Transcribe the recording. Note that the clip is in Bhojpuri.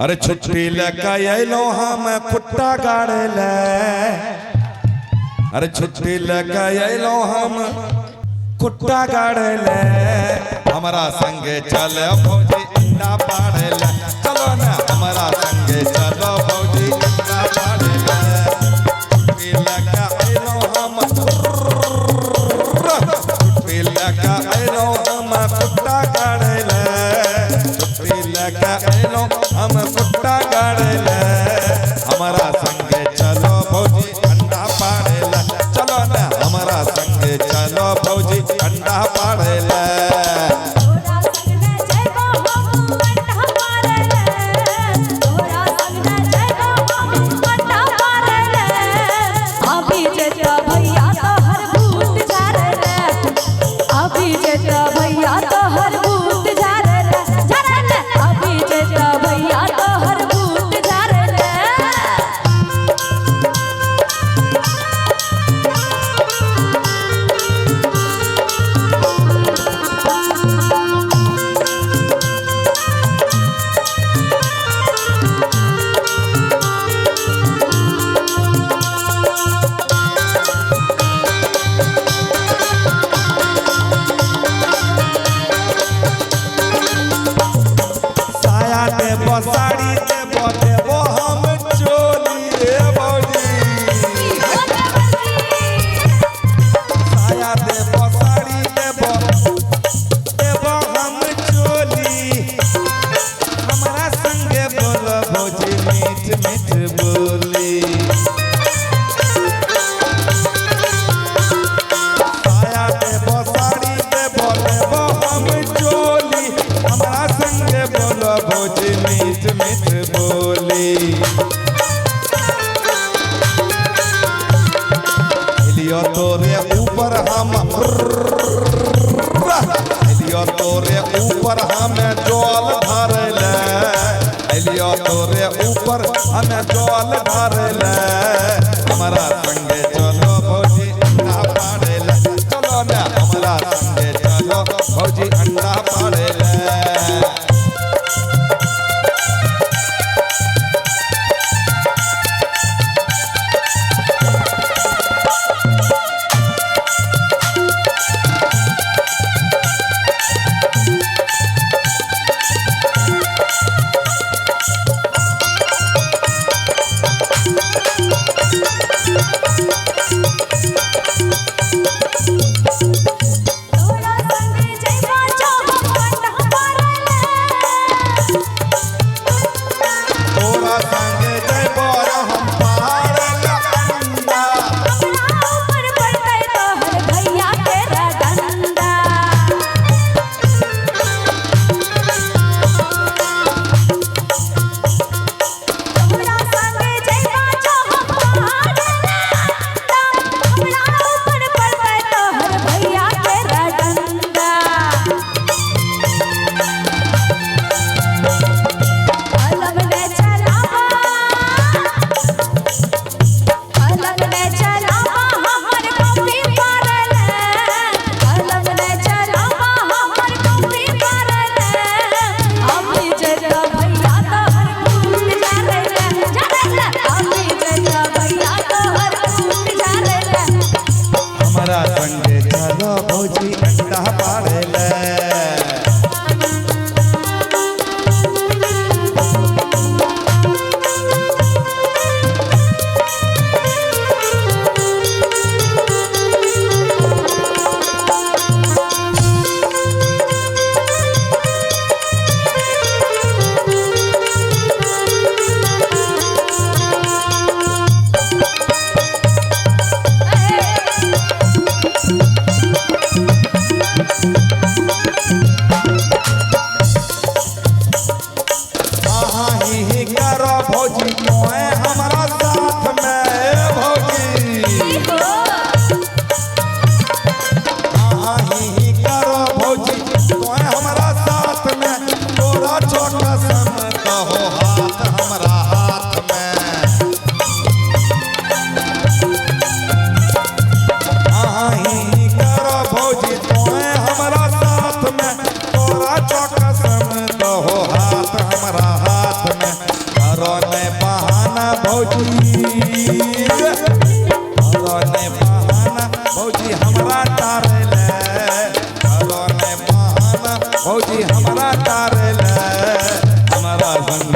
अरे छुट्टी लेके अलो हम कुट्टा गाड़े ले। अरे छुट्टी लेके अलो हम कुट्टा गाड़े ले। हमारा संगे चलो भौजी अंडा पाड़े ले। चलो ना हमारा संगे चलो भौजी अंडा पाड़े ले। छुट्टी लेके अलो हम छुट्टी लेके अलो हम कुट्टा गाड़े ले। छुट्टी लेके अलो हम कुट्टा गाड़े ले। हमारा संगे चलो भौजी अंडा पाड़े ले। चलो ना हमारा संगे चलो भौजी अंडा पाड़े ले। साड़ी देबो देबो हम चोली रे भौजी। साया देबो साड़ी देबो देबो हम चोली। हमारा संगे बोलो भौजी मीठ मीठ बोली। साया देबो साड़ी देबो देबो हम चोली। हमारा संगे बोलो भौजी मीठ मीठ बोली। लियो तोरे ऊपर हम लियो तोरे ऊपर हमें जल भर ले। लियो तोरे ऊपर हमें जल भर ले। हमारा संगे चलो भौजी अंडा पाड़े ले। चलो ना हमारा संगे चलो भौजी अंडा पाड़े ले। हमारा संगे चलो भौजी अंडा पाड़े ले। भौजी मोए हमारा साथ में भौजी। ही करो भौजी मोए हमारा साथ में। तोरा छोटा सन कहो हाथ हमारा हाथ में। ही करो भौजी मोए हमारा साथ में। तोरा छोटा सन कहो हाथ हमारा हाथ में। भौजी ने बहाना भौजी हमरा टारेले ने बहाना भौजी हमरा टारेले हमारा संग